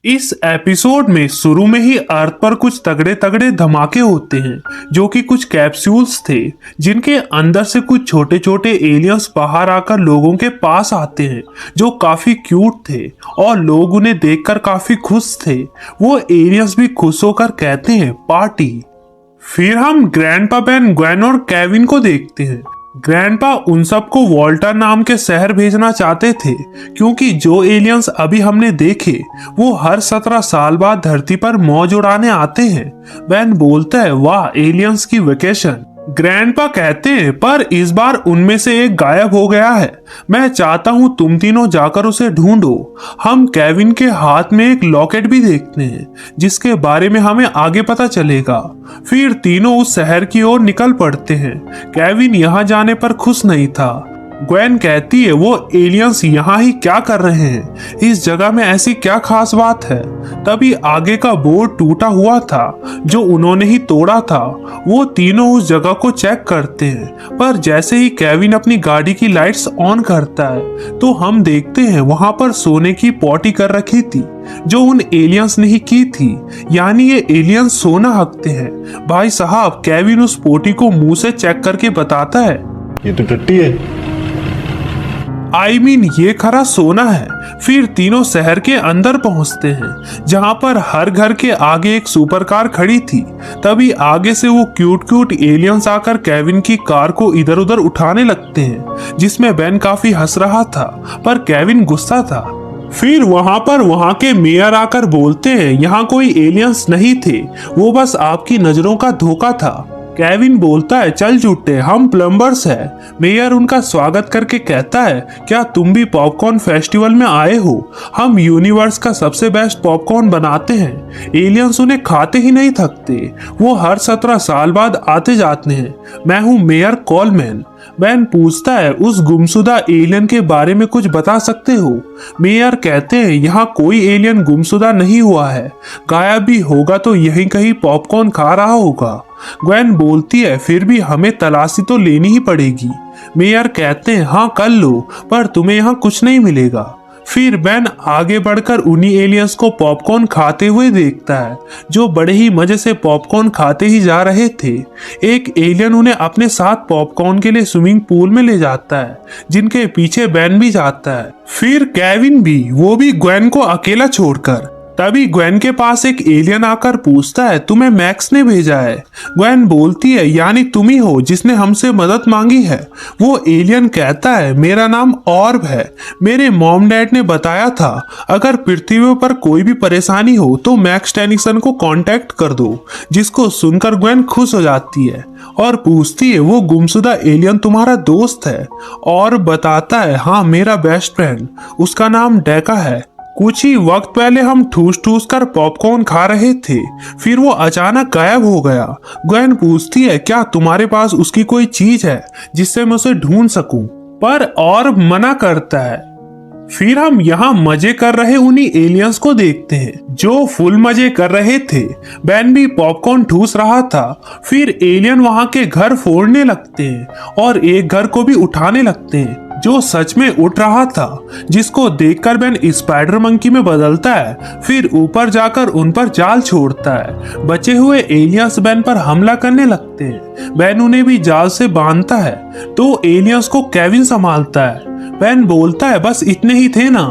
इस एपिसोड में शुरू में ही अर्थ पर कुछ तगड़े तगड़े धमाके होते हैं जो कि कुछ कैप्सूल्स थे जिनके अंदर से कुछ छोटे छोटे एलियंस बाहर आकर लोगों के पास आते हैं जो काफी क्यूट थे और लोग उन्हें देखकर काफी खुश थे। वो एलियंस भी खुश होकर कहते हैं पार्टी। फिर हम ग्रैंडपा बेन, ग्वेन और केविन को देखते हैं। ग्रैंडपा उन सबको वॉल्टर नाम के शहर भेजना चाहते थे क्योंकि जो एलियंस अभी हमने देखे वो हर 17 साल बाद धरती पर मौज उड़ाने आते हैं। बेन बोलता है वाह एलियंस की वेकेशन। ग्रैंडपा कहते हैं पर इस बार उनमें से एक गायब हो गया है। मैं चाहता हूं तुम तीनों जाकर उसे ढूंढो। हम केविन के हाथ में एक लॉकेट भी देखते हैं जिसके बारे में हमें आगे पता चलेगा। फिर तीनों उस शहर की ओर निकल पड़ते हैं। केविन यहाँ जाने पर खुश नहीं था। ग्वेन कहती है वो एलियंस यहाँ ही क्या कर रहे हैं, इस जगह में ऐसी क्या खास बात है। तभी आगे का बोर्ड टूटा हुआ था जो उन्होंने ही तोड़ा था। वो तीनों उस जगह को चेक करते हैं पर जैसे ही केविन अपनी गाड़ी की लाइट्स ऑन करता है तो हम देखते हैं वहां पर सोने की पॉटी कर रखी थी जो उन एलियंस ने ही की थी, यानी ये एलियंस सोना हकते हैं। भाई साहब केविन उस पोटी को मुंह से चेक करके बताता है ये तो टट्टी है। ये खरा सोना है। फिर तीनों शहर के अंदर पहुंचते हैं जहां पर हर घर के आगे एक सुपर कार खड़ी थी। तभी आगे से वो क्यूट क्यूट एलियंस आकर केविन की कार को इधर उधर उठाने लगते हैं जिसमें बेन काफी हंस रहा था पर केविन गुस्सा था। फिर वहां के मेयर आकर बोलते हैं यहाँ कोई एलियंस नहीं थे, वो बस आपकी नजरों का धोखा था। केविन बोलता है चल झूठे, हम प्लम्बर्स हैं। मेयर उनका स्वागत करके कहता है क्या तुम भी पॉपकॉर्न फेस्टिवल में आए हो? हम यूनिवर्स का सबसे बेस्ट पॉपकॉर्न बनाते हैं। एलियंस उन्हें खाते ही नहीं थकते, वो हर 17 साल बाद आते जाते हैं। मैं हूँ मेयर कोलमैन। बेन पूछता है उस गुमशुदा एलियन के बारे में कुछ बता सकते हो? मेयर कहते हैं यहाँ कोई एलियन गुमशुदा नहीं हुआ है, गायब भी होगा तो यहीं कहीं पॉपकॉर्न खा रहा होगा। ग्वेन बोलती है फिर भी हमें तलाशी तो लेनी ही पड़ेगी। मेयर कहते हैं हाँ कर लो पर तुम्हें यहाँ कुछ नहीं मिलेगा। फिर बेन आगे बढ़कर उन्हीं एलियंस को पॉपकॉर्न खाते हुए देखता है जो बड़े ही मजे से पॉपकॉर्न खाते ही जा रहे थे। एक एलियन उन्हें अपने साथ पॉपकॉर्न के लिए स्विमिंग पूल में ले जाता है जिनके पीछे बेन भी जाता है। फिर केविन भी, वो भी ग्वेन को अकेला छोड़कर। तभी ग्वेन के पास एक एलियन आकर पूछता है तुम्हें मैक्स ने भेजा है? ग्वेन बोलती है यानी तुम ही हो जिसने हमसे मदद मांगी है? वो एलियन कहता है मेरा नाम ऑर्ब है, मेरे मॉम डैड ने बताया था अगर पृथ्वी पर कोई भी परेशानी हो तो मैक्स टेनिसन को कांटेक्ट कर दो। जिसको सुनकर ग्वेन खुश हो जाती है और पूछती है वो गुमशुदा एलियन तुम्हारा दोस्त है? और बताता है हाँ मेरा बेस्ट फ्रेंड, उसका नाम डेका है। कुछ ही वक्त पहले हम ठूस ठूस कर पॉपकॉर्न खा रहे थे, फिर वो अचानक गायब हो गया। ग्वेन पूछती है क्या तुम्हारे पास उसकी कोई चीज है जिससे मैं उसे ढूंढ सकूं? पर और मना करता है। फिर हम यहाँ मजे कर रहे उन्हीं एलियंस को देखते हैं जो फुल मजे कर रहे थे। बेन भी पॉपकॉर्न ठूस रहा था। फिर एलियन वहां के घर फोड़ने लगते हैं और एक घर को भी उठाने लगते हैं जो सच में उठ रहा था, जिसको देखकर बेन स्पाइडर मंकी में बदलता है। फिर ऊपर जाकर उन पर जाल छोड़ता है। बचे हुए एलियंस बेन पर हमला करने लगते हैं। बेन उन्हें भी जाल से बांधता है तो एलियंस को केविन संभालता है। बेन बोलता है बस इतने ही थे ना,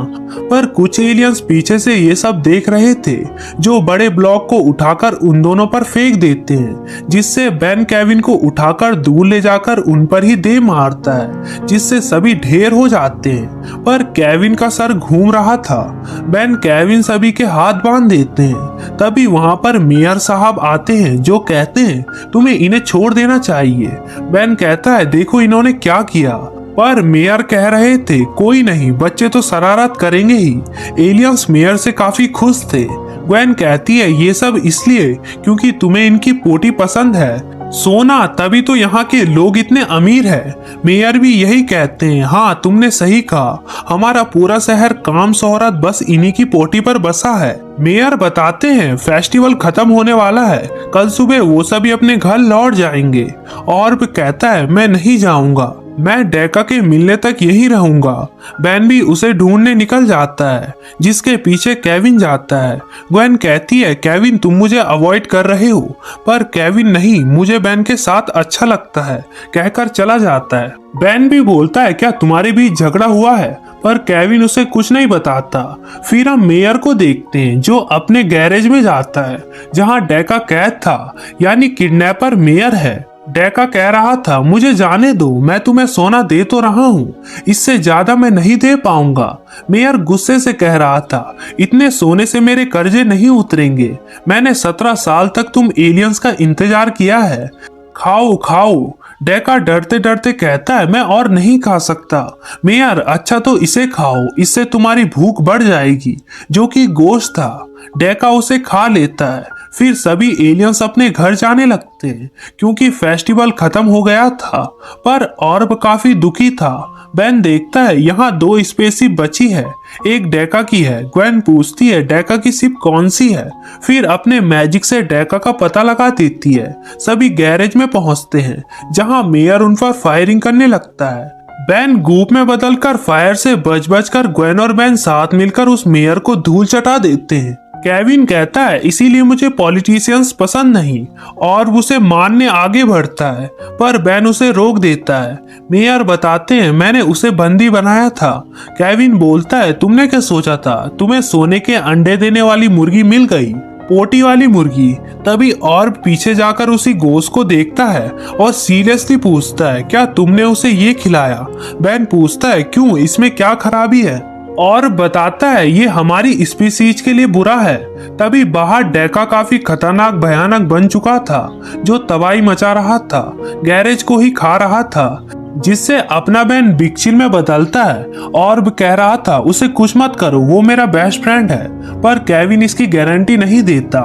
पर कुछ एलियंस पीछे से ये सब देख रहे थे जो बड़े ब्लॉक को उठाकर उन दोनों पर फेंक देते हैं जिससे बेन केविन को उठाकर दूर ले जाकर उन पर ही दे मारता है जिससे सभी ढेर हो जाते हैं। पर केविन का सर घूम रहा था। बेन केविन सभी के हाथ बांध देते हैं। तभी वहां पर मेयर साहब आते हैं जो कहते हैं तुम्हें इन्हें छोड़ देना चाहिए। बेन कहता है देखो इन्होंने क्या किया, पर मेयर कह रहे थे कोई नहीं, बच्चे तो शरारत करेंगे ही। एलियंस मेयर से काफी खुश थे। ग्वेन कहती है ये सब इसलिए क्योंकि तुम्हें इनकी पोटी पसंद है सोना, तभी तो यहाँ के लोग इतने अमीर हैं। मेयर भी यही कहते हैं हाँ तुमने सही कहा, हमारा पूरा शहर काम शोहरत बस इन्हीं की पोटी पर बसा है। मेयर बताते हैं फेस्टिवल खत्म होने वाला है, कल सुबह वो सभी अपने घर लौट जाएंगे। और कहता है मैं नहीं जाऊंगा। मैं डेका के मिलने तक यही रहूंगा। बेन भी उसे ढूंढने निकल जाता है, जिसके पीछे केविन जाता है। ग्वेन कहती है, केविन तुम मुझे अवॉइड कर रहे हो, पर केविन नहीं, मुझे बेन के साथ अच्छा लगता है कहकर चला जाता है। बेन भी बोलता है, क्या तुम्हारे बीच झगड़ा हुआ है? पर केविन उसे कुछ नहीं बताता। फिर हम मेयर को देखते हैं जो अपने गैरेज में जाता है जहां डेका कैद था, यानी किडनैपर मेयर है। डेका कह रहा था, मुझे जाने दो, मैं तुम्हें सोना दे तो रहा हूँ, इससे ज्यादा मैं नहीं दे पाऊंगा। मेयर गुस्से से कह रहा था, इतने सोने से मेरे कर्जे नहीं उतरेंगे। मैंने 17 साल तक तुम एलियंस का इंतजार किया है, खाओ खाओ। डेका डरते डरते कहता है, मैं और नहीं खा सकता। मेयर, अच्छा तो इसे खाओ, इससे तुम्हारी भूख बढ़ जाएगी, जो कि गोश्त था। डेका उसे खा लेता है। फिर सभी एलियंस अपने घर जाने लगते हैं क्योंकि फेस्टिवल खत्म हो गया था। पर ऑर्ब काफी दुखी था। बेन देखता है यहाँ 2 स्पेसशिप बची है, एक डेका की है। ग्वेन पूछती है, डेका की शिप कौन सी है? फिर अपने मैजिक से डेका का पता लगा देती है। सभी गैरेज में पहुंचते हैं जहां मेयर उन पर फायरिंग करने लगता है। बेन गूप में बदलकर फायर से बच कर ग्वेन और बेन साथ मिलकर उस मेयर को धूल चटा देते हैं। केविन कहता है, इसीलिए मुझे पॉलिटिशियंस पसंद नहीं, और उसे मारने आगे बढ़ता है, पर बेन उसे रोक देता है। मेयर बताते हैं, मैंने उसे बंदी बनाया था। केविन बोलता है, तुमने क्या सोचा था? तुम्हें सोने के अंडे देने वाली मुर्गी मिल गई, पोटी वाली मुर्गी। तभी ऑर्ब पीछे जाकर उसी गोश्त को देखता है और सीरियसली पूछता है, क्या तुमने उसे ये खिलाया? बेन पूछता है, क्यों, इसमें क्या खराबी है? और बताता है, ये हमारी स्पीसीज के लिए बुरा है। तभी बाहर डेका काफी खतरनाक भयानक बन चुका था, जो तबाही मचा रहा था, गैरेज को ही खा रहा था, जिससे अपना बेन बिगचिल में बदलता है। और कह रहा था, उसे कुछ मत करो, वो मेरा बेस्ट फ्रेंड है। पर केविन इसकी गारंटी नहीं देता।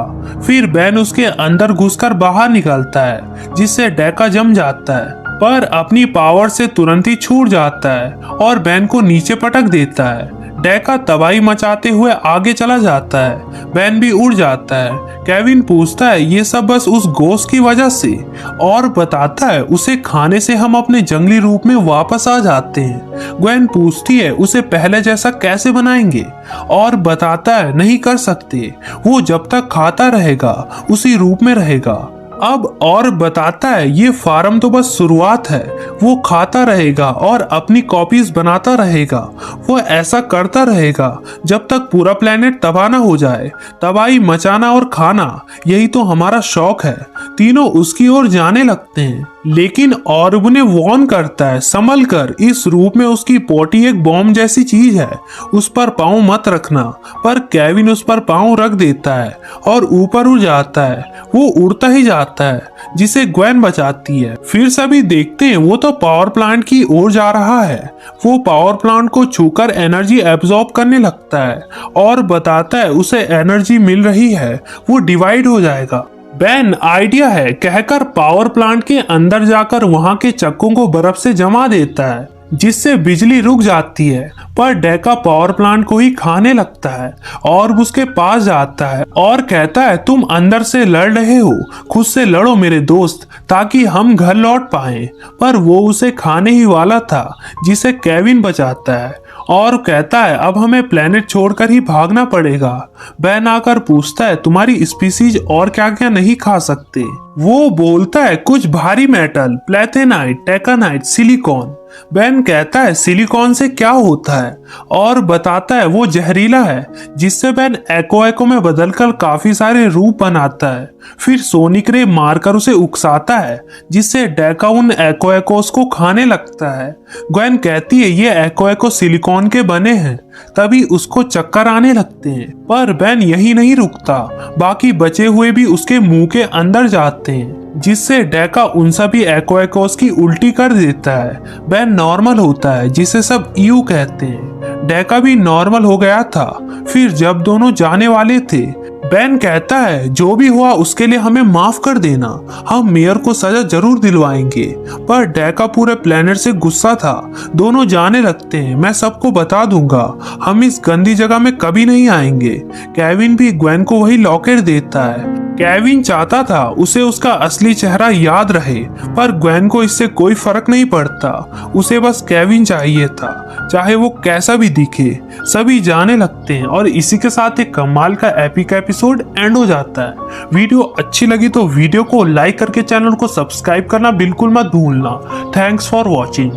फिर बेन उसके अंदर घुसकर बाहर निकलता है, जिससे डेका जम जाता है, पर अपनी पावर से तुरंत ही छूट जाता है और बेन को नीचे पटक देता है। डेका तबाही मचाते हुए आगे चला जाता है। बेन भी उड़ जाता है। केविन पूछता है, ये सब बस उस गोश्त की वजह से? और बताता है, उसे खाने से हम अपने जंगली रूप में वापस आ जाते हैं। ग्वेन पूछती है, उसे पहले जैसा कैसे बनाएंगे? और बताता है, नहीं कर सकते, वो जब तक खाता रहेगा उसी रूप में रहेगा। अब और बताता है, ये फार्म तो बस शुरुआत है, वो खाता रहेगा और अपनी कॉपीज बनाता रहेगा। वो ऐसा करता रहेगा जब तक पूरा प्लेनेट तबाह ना हो जाए। तबाही मचाना और खाना, यही तो हमारा शौक है। तीनों उसकी ओर जाने लगते हैं, लेकिन ऑर्ब ने वॉर्न करता है, संभल कर, इस रूप में उसकी पोटी एक बॉम्ब जैसी चीज है, उस पर पाँव मत रखना। पर केविन उस पर पाँव रख देता है और ऊपर उड़ जाता है। वो उड़ता ही जाता है, जिसे ग्वेन बचाती है। फिर सभी देखते हैं, वो तो पावर प्लांट की ओर जा रहा है। वो पावर प्लांट को छूकर एनर्जी एब्जॉर्ब करने लगता है और बताता है, उसे एनर्जी मिल रही है, वो डिवाइड हो जाएगा। बेन आइडिया है कहकर पावर प्लांट के अंदर जाकर वहां के चक्कों को बर्फ से जमा देता है, जिससे बिजली रुक जाती है। पर डेका पावर प्लांट को ही खाने लगता है और उसके पास जाता है और कहता है, तुम अंदर से लड़ रहे हो, खुद से लड़ो मेरे दोस्त, ताकि हम घर लौट पाएं। पर वो उसे खाने ही वाला था, जिसे केविन बचाता है और कहता है, अब हमें प्लेनेट छोड़कर ही भागना पड़ेगा। बेन आकर पूछता है, तुम्हारी स्पीसीज और क्या क्या नहीं खा सकते? वो बोलता है, कुछ भारी मेटल, प्लेथेनाइट, टेकानाइट, सिलिकॉन। बेन कहता है, सिलिकॉन से क्या होता है? और बताता है, वो जहरीला है, जिससे बेन एको में बदलकर काफी सारे रूप बनाता है। फिर सोनिक रे मारकर उसे उकसाता है, जिससे डेका उन एकोस को खाने लगता है। ग्वेन कहती है, ये एको सिलिकॉन के बने हैं। तभी उसको चक्कर आने लगते हैं, पर बेन यही नहीं रुकता, बाकी बचे हुए भी उसके मुंह के अंदर जाते हैं, जिससे डेका उन सभी एकोस की उल्टी कर देता है। बेन नॉर्मल होता है, जिसे सब ईयू कहते हैं। डेका भी नॉर्मल हो गया था। फिर जब दोनों जाने वाले थे, बेन कहता है, जो भी हुआ उसके लिए हमें माफ कर देना, हम मेयर को सजा जरूर दिलवाएंगे। पर डेका पूरे प्लेनेट से गुस्सा था। दोनों जाने लगते हैं, मैं सबको बता दूंगा, हम इस गंदी जगह में कभी नहीं आएंगे। केविन भी ग्वेन को वही लॉकेट देता है। केविन चाहता था उसे उसका असली चेहरा याद रहे, पर ग्वेन को इससे कोई फर्क नहीं पड़ता। उसे बस केविन चाहिए था, चाहे वो कैसा भी दिखे। सभी जाने लगते हैं और इसी के साथ एक कमाल का एपिक एपिसोड एंड हो जाता है। वीडियो अच्छी लगी तो वीडियो को लाइक करके चैनल को सब्सक्राइब करना बिल्कुल मत भूलना। Thanks for watching.